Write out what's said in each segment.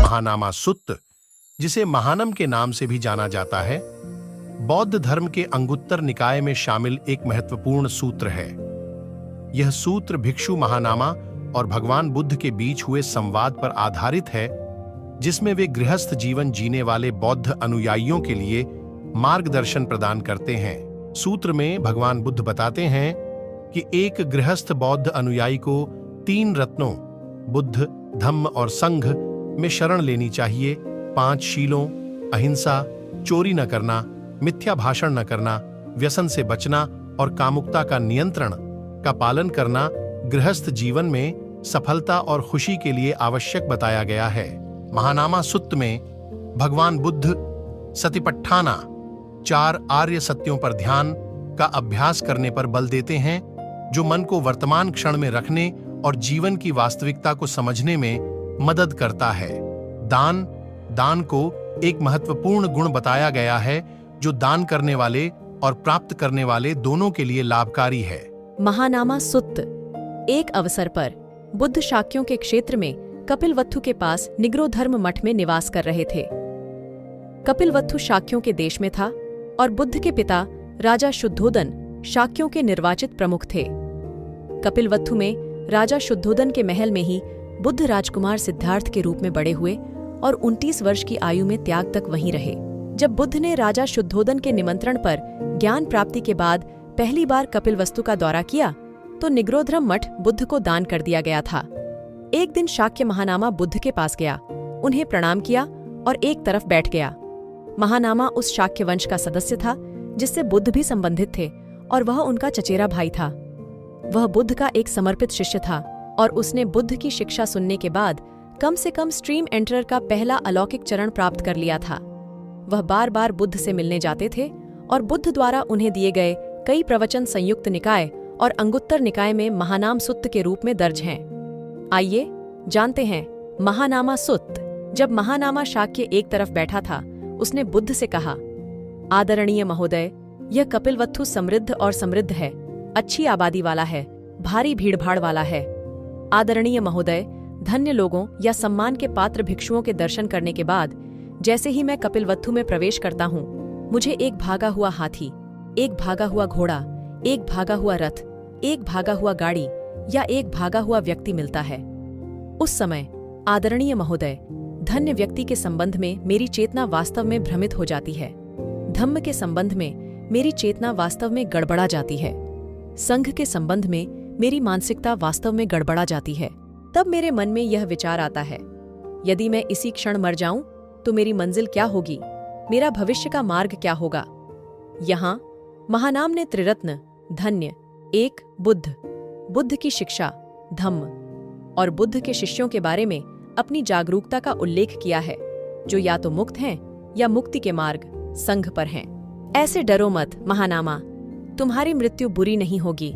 महानामा सुत्त, जिसे महानम के नाम से भी जाना जाता है, बौद्ध धर्म के अंगुत्तर निकाय में शामिल एक महत्वपूर्ण सूत्र है। यह सूत्र भिक्षु महानामा और भगवान बुद्ध के बीच हुए संवाद पर आधारित है, जिसमें वे गृहस्थ जीवन जीने वाले बौद्ध अनुयायियों के लिए मार्गदर्शन प्रदान करते हैं। सूत्र में भगवान बुद्ध बताते हैं कि एक गृहस्थ बौद्ध अनुयायी को 3 रत्नों बुद्ध, धम्म और संघ में शरण लेनी चाहिए। 5 शीलों, अहिंसा, चोरी न करना, मिथ्या भाषण न करना, व्यसन से बचना और कामुकता का नियंत्रण का पालन करना गृहस्थ जीवन में सफलता और खुशी के लिए आवश्यक बताया गया है। महानामा सुत्त में भगवान बुद्ध सतिपट्ठाना 4 आर्य सत्यों पर ध्यान का अभ्यास करने पर बल देते हैं, जो मन को वर्तमान क्षण में रखने और जीवन की वास्तविकता को समझने में मदद करता है। दान को एक महत्वपूर्ण गुण बताया गया है, जो दान करने वाले और प्राप्त करने वाले दोनों के लिए लाभकारी है। महानामा सुत्त। एक अवसर पर बुद्ध शाक्यों के क्षेत्र में कपिलवत्थु के पास निग्रोधर्म मठ में निवास कर रहे थे। कपिलवत्थु शाक्यों के देश में था और बुद्ध के पिता राजा शुद्धोदन शाक्यों के निर्वाचित प्रमुख थे। कपिलवत्थु में राजा शुद्धोदन के महल में ही बुद्ध राजकुमार सिद्धार्थ के रूप में बड़े हुए और 29 वर्ष की आयु में त्याग तक वहीं रहे। जब बुद्ध ने राजा शुद्धोदन के निमंत्रण पर ज्ञान प्राप्ति के बाद पहली बार कपिलवस्तु का दौरा किया, तो निग्रोधर्म मठ बुद्ध को दान कर दिया गया था। एक दिन शाक्य महानामा बुद्ध के पास गया, उन्हें प्रणाम किया और एक तरफ बैठ गया। महानामा उस शाक्य वंश का सदस्य था जिससे बुद्ध भी संबंधित थे और वह उनका चचेरा भाई था। वह बुद्ध का एक समर्पित शिष्य था और उसने बुद्ध की शिक्षा सुनने के बाद कम से कम स्ट्रीम एंटरर का पहला अलौकिक चरण प्राप्त कर लिया था। वह बार बार बुद्ध से मिलने जाते थे और बुद्ध द्वारा उन्हें दिए गए कई प्रवचन संयुक्त निकाय और अंगुत्तर निकाय में महानाम सुत्त के रूप में दर्ज हैं। आइए जानते हैं महानामा सुत्त। जब महानामा शाक्य एक तरफ बैठा था, उसने बुद्ध से कहा, आदरणीय महोदय, यह कपिलवत्थु समृद्ध और समृद्ध है, अच्छी आबादी वाला है, भारी भीड़भाड़ वाला है। आदरणीय महोदय, धन्य लोगों या सम्मान के पात्र भिक्षुओं के दर्शन करने के बाद जैसे ही मैं कपिलवत्थु में प्रवेश करता हूँ, मुझे एक भागा हुआ हाथी, एक भागा हुआ घोड़ा, एक भागा हुआ रथ, एक भागा हुआ गाड़ी या एक भागा हुआ व्यक्ति मिलता है। उस समय आदरणीय महोदय, धन्य व्यक्ति के संबंध में मेरी चेतना वास्तव में भ्रमित हो जाती है। धम्म के संबंध में मेरी चेतना वास्तव में गड़बड़ा जाती है। संघ के संबंध में मेरी मानसिकता वास्तव में गड़बड़ा जाती है। तब मेरे मन में यह विचार आता है, यदि मैं इसी क्षण मर जाऊं तो मेरी मंजिल क्या होगी, मेरा भविष्य का मार्ग क्या होगा। यहाँ महानाम ने त्रिरत्न, धन्य, एक बुद्ध, बुद्ध की शिक्षा, धम्म और बुद्ध के शिष्यों के बारे में अपनी जागरूकता का उल्लेख किया है, जो या तो मुक्त हैं या मुक्ति के मार्ग, संघ पर हैं। ऐसे डरो मत महानामा, तुम्हारी मृत्यु बुरी नहीं होगी।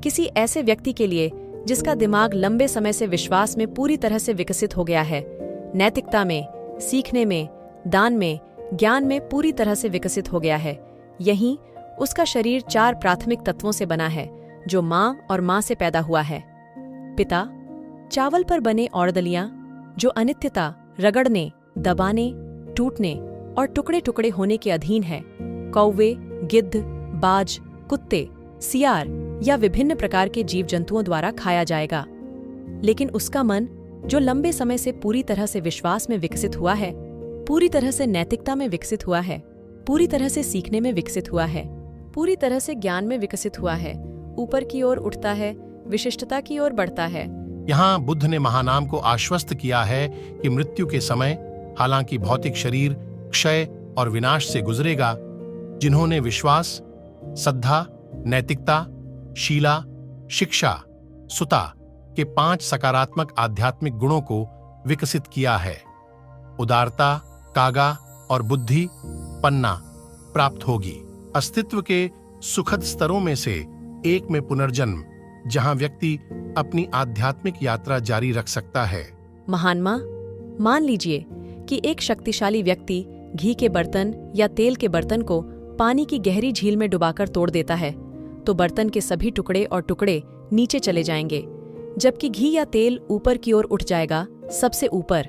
किसी ऐसे व्यक्ति के लिए जिसका दिमाग लंबे समय से विश्वास में पूरी तरह से विकसित हो गया है, नैतिकता में, सीखने में, दान में, ज्ञान में पूरी तरह से विकसित हो गया है। यहीं उसका शरीर 4 प्राथमिक तत्वों से बना है, जो माँ और माँ से पैदा हुआ है। पिता, चावल पर बने औरदलियां, जो अनित्यता, रगड़ने, दबाने, टूटने और टुकड़े टुकड़े होने के अधीन है। कौवे, गिद्ध, बाज, कुत्ते, सियार या विभिन्न प्रकार के जीव जंतुओं द्वारा खाया जाएगा। लेकिन उसका मन, जो लंबे समय से पूरी तरह से विश्वास में विकसित हुआ है, पूरी तरह से नैतिकता में विकसित हुआ है, पूरी तरह से सीखने में विकसित हुआ है, पूरी तरह से ज्ञान में विकसित हुआ है, ऊपर की ओर उठता है, विशिष्टता की ओर बढ़ता है। यहाँ बुद्ध ने महानाम को आश्वस्त किया है कि मृत्यु के समय हालांकि भौतिक शरीर क्षय और विनाश से गुजरेगा, जिन्होंने विश्वास, श्रद्धा, नैतिकता, शीला, शिक्षा, सुता के 5 सकारात्मक आध्यात्मिक गुणों को विकसित किया है, उदारता, कागा और बुद्धि, पन्ना प्राप्त होगी। अस्तित्व के सुखद स्तरों में से एक में पुनर्जन्म, जहां व्यक्ति अपनी आध्यात्मिक यात्रा जारी रख सकता है। महात्मा, मान लीजिए कि एक शक्तिशाली व्यक्ति घी के बर्तन या तेल के बर्तन को पानी की गहरी झील में डुबाकर तोड़ देता है तो बर्तन के सभी टुकड़े और टुकड़े नीचे चले जाएंगे, जबकि घी या तेल ऊपर की ओर उठ जाएगा, सबसे ऊपर।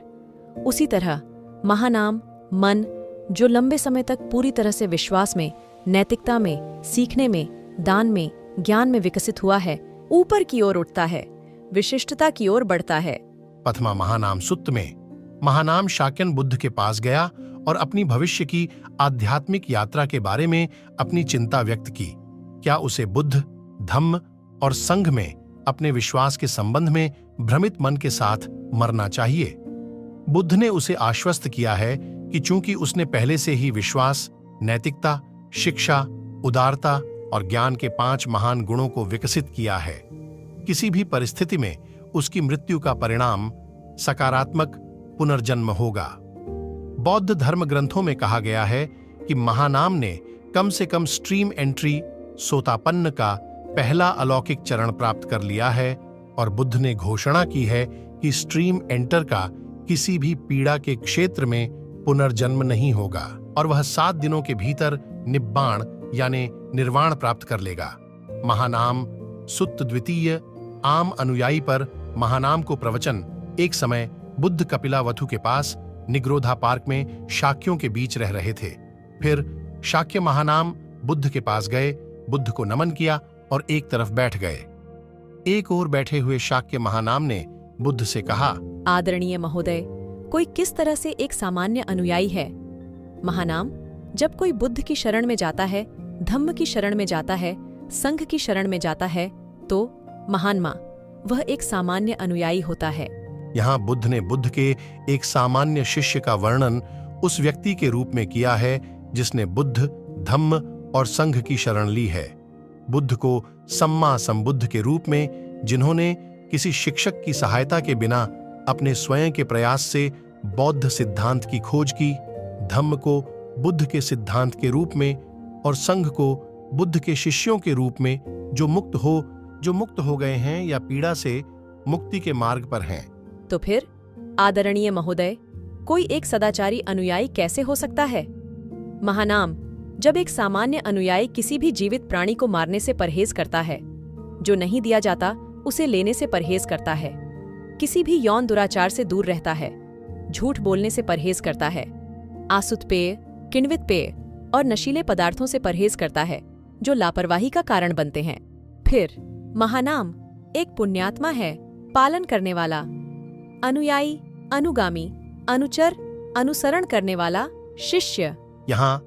उसी तरह महानाम, मन, जो लंबे समय तक पूरी तरह से विश्वास में, नैतिकता में, सीखने में, दान में, ज्ञान में विकसित हुआ है, ऊपर की ओर उठता है, विशिष्टता की ओर बढ़ता है। प्रथमा महानाम सुत्त में महानाम शाक्यन बुद्ध के पास गया और अपनी भविष्य की आध्यात्मिक यात्रा के बारे में अपनी चिंता व्यक्त की। क्या उसे बुद्ध, धम्म और संघ में अपने विश्वास के संबंध में भ्रमित मन के साथ मरना चाहिए? बुद्ध ने उसे आश्वस्त किया है कि चूंकि उसने पहले से ही विश्वास, नैतिकता, शिक्षा, उदारता और ज्ञान के 5 महान गुणों को विकसित किया है, किसी भी परिस्थिति में उसकी मृत्यु का परिणाम सकारात्मक पुनर्जन्म होगा। बौद्ध धर्म ग्रंथों में कहा गया है कि महानाम ने कम से कम स्ट्रीम एंट्री सोतापन्न का पहला अलौकिक चरण प्राप्त कर लिया है और बुद्ध ने घोषणा की है कि स्ट्रीम एंटर का किसी भी पीड़ा के क्षेत्र में पुनर्जन्म नहीं होगा और वह 7 दिनों के भीतर निब्बाण यानी निर्वाण प्राप्त कर लेगा। महानाम सुत्त द्वितीय आम अनुयायी पर महानाम को प्रवचन। एक समय बुद्ध कपिलावथु के पास निग्रोधा पार्क में शाक्यों के बीच रह रहे थे। फिर शाक्य महानाम बुद्ध के पास गए, बुद्ध को नमन किया और एक तरफ बैठ गए। एक ओर बैठे हुए शाक्य महानाम ने बुद्ध से कहा, आदरणीय महोदय, कोई किस तरह से एक सामान्य अनुयायी है? महानाम, जब कोई बुद्ध की शरण में जाता है, धम्म की शरण में जाता है, संघ की शरण में जाता है, तो महानमा वह एक सामान्य अनुयायी होता है। यहाँ बुद्ध ने बुद्ध के एक सामान्य शिष्य का वर्णन उस व्यक्ति के रूप में किया है जिसने बुद्ध, धम्म और संघ की शरण ली है। बुद्ध को सम्मा संबुद्ध के रूप में, जिन्होंने किसी शिक्षक की सहायता के बिना अपने स्वयं के प्रयास से बौद्ध सिद्धांत की खोज की, धम्म को बुद्ध के सिद्धांत के रूप में और संघ को बुद्ध के शिष्यों के रूप में, जो मुक्त हो गए हैं या पीड़ा से मुक्ति के मार्ग पर हैं। तो फिर आदरणीय महोदय, कोई एक सदाचारी अनुयायी कैसे हो सकता है? महानाम, जब एक सामान्य अनुयायी किसी भी जीवित प्राणी को मारने से परहेज करता है, जो नहीं दिया जाता उसे लेने से परहेज करता है, किसी भी यौन दुराचार से दूर रहता है, झूठ बोलने से परहेज करता है, आसुत पेय, किण्वित पेय और नशीले पदार्थों से परहेज करता है, जो लापरवाही का कारण बनते हैं। फिर महानाम एक पुण्यात्मा है, पालन करने वाला, अनुयायी, अनुगामी, अनुचर, अनुसरण करने वाला, शिष्य। यहाँ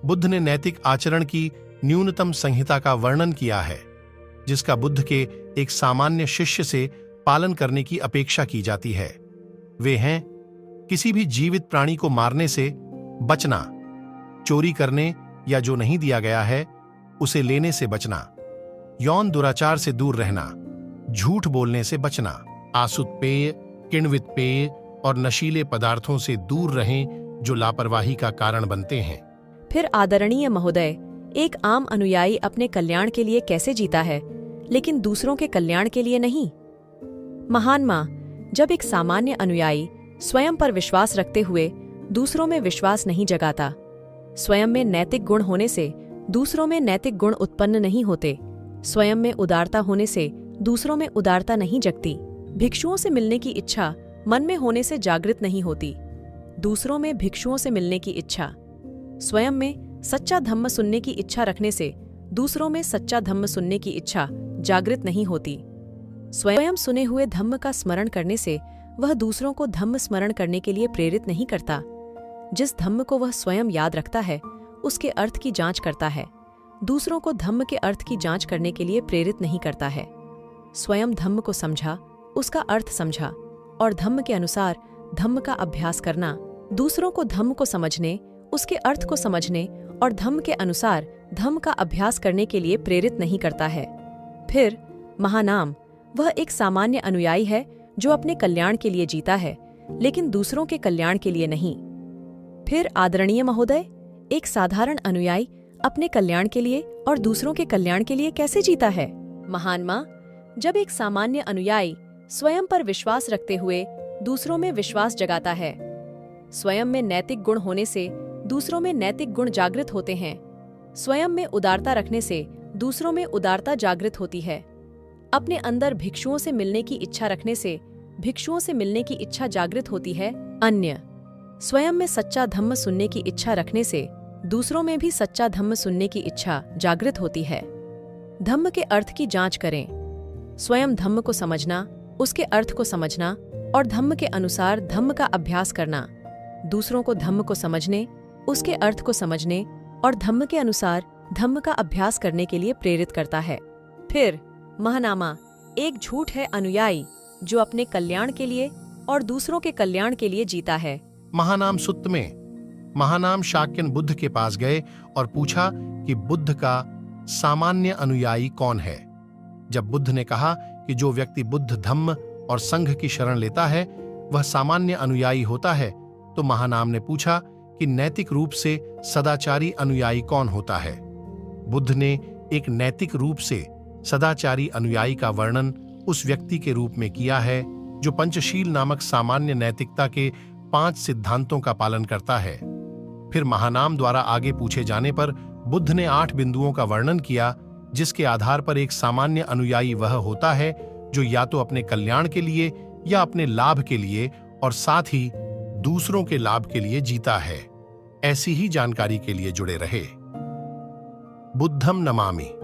बुद्ध ने नैतिक आचरण की न्यूनतम संहिता का वर्णन किया है, जिसका बुद्ध के एक सामान्य शिष्य से पालन करने की अपेक्षा की जाती है। वे हैं किसी भी जीवित प्राणी को मारने से बचना, चोरी करने या जो नहीं दिया गया है उसे लेने से बचना, यौन दुराचार से दूर रहना, झूठ बोलने से बचना, आसुत पेय, किण्वित पेय और नशीले पदार्थों से दूर रहें जो लापरवाही का कारण बनते हैं। फिर आदरणीय महोदय, एक आम अनुयायी अपने कल्याण के लिए कैसे जीता है, लेकिन दूसरों के कल्याण के लिए नहीं? महानमा, जब एक सामान्य अनुयायी स्वयं पर विश्वास रखते हुए दूसरों में विश्वास नहीं जगाता, स्वयं में नैतिक गुण होने से दूसरों में नैतिक गुण उत्पन्न नहीं होते, स्वयं में उदारता होने से दूसरों में उदारता नहीं जगती, भिक्षुओं से मिलने की इच्छा मन में होने से जागृत नहीं होती, दूसरों में भिक्षुओं से मिलने की इच्छा, स्वयं में सच्चा धम्म सुनने की इच्छा रखने से दूसरों में सच्चा धम्म सुनने की इच्छा जागृत नहीं होती, स्वयं सुने हुए धम्म का स्मरण करने से वह दूसरों को धम्म स्मरण करने के लिए प्रेरित नहीं करता, जिस धम्म को वह स्वयं याद रखता है उसके अर्थ की जांच करता है, दूसरों को धम्म के अर्थ की जांच करने के लिए प्रेरित नहीं करता है। स्वयं धम्म को समझा, उसका अर्थ समझा और धम्म के अनुसार धम्म का अभ्यास करना, दूसरों को धम्म को समझने, उसके अर्थ को समझने और धम्म के अनुसार धम्म का अभ्यास करने के लिए प्रेरित नहीं करता है। फिर महानाम, वह एक सामान्य अनुयायी है जो अपने कल्याण के लिए जीता है, लेकिन दूसरों के कल्याण के लिए नहीं। फिर आदरणीय महोदय, एक साधारण अनुयायी अपने कल्याण के लिए और दूसरों के कल्याण के लिए कैसे जीता है? महानमा, जब एक सामान्य अनुयायी स्वयं पर विश्वास रखते हुए दूसरों में विश्वास जगाता है, स्वयं में नैतिक गुण होने से दूसरों में नैतिक गुण जागृत होते हैं, स्वयं में उदारता रखने से दूसरों में उदारता जागृत होती है। अपने अंदर भिक्षुओं से मिलने की इच्छा रखने से भिक्षुओं से मिलने की इच्छा जागृत होती है। अन्य स्वयं में सच्चा धम्म सुनने की इच्छा रखने से दूसरों में भी सच्चा धम्म सुनने की इच्छा जागृत होती है। धम्म के अर्थ की जांच करें। स्वयं धम्म को समझना, उसके अर्थ को समझना और धम्म के अनुसार धम्म का अभ्यास करना दूसरों को धम्म को समझने, उसके अर्थ को समझने और धम्म के अनुसार धम्म का अभ्यास करने के लिए प्रेरित करता है। फिर महानामा एक झूठ है अनुयायी जो अपने कल्याण के लिए और दूसरों के कल्याण के लिए जीता है। महानाम सुत्त में महानाम शाक्यन बुद्ध के पास गए और पूछा कि बुद्ध का सामान्य अनुयायी कौन है। जब बुद्ध ने कहा कि जो व्यक्ति बुद्ध धम्म और संघ की शरण लेता है वह सामान्य अनुयायी होता है, तो महानाम ने पूछा कि नैतिक रूप से सदाचारी अनुयायी कौन होता है। बुद्ध ने एक नैतिक रूप से सदाचारी अनुयायी का वर्णन उस व्यक्ति के रूप में किया है जो पंचशील नामक सामान्य नैतिकता के 5 सिद्धांतों का पालन करता है। फिर महानाम द्वारा आगे पूछे जाने पर बुद्ध ने 8 बिंदुओं का वर्णन किया जिसके आधार पर एक सामान्य अनुयायी वह होता है जो या तो अपने कल्याण के लिए या अपने लाभ के लिए और साथ ही दूसरों के लाभ के लिए जीता है। ऐसी ही जानकारी के लिए जुड़े रहे। बुद्धम नमामि।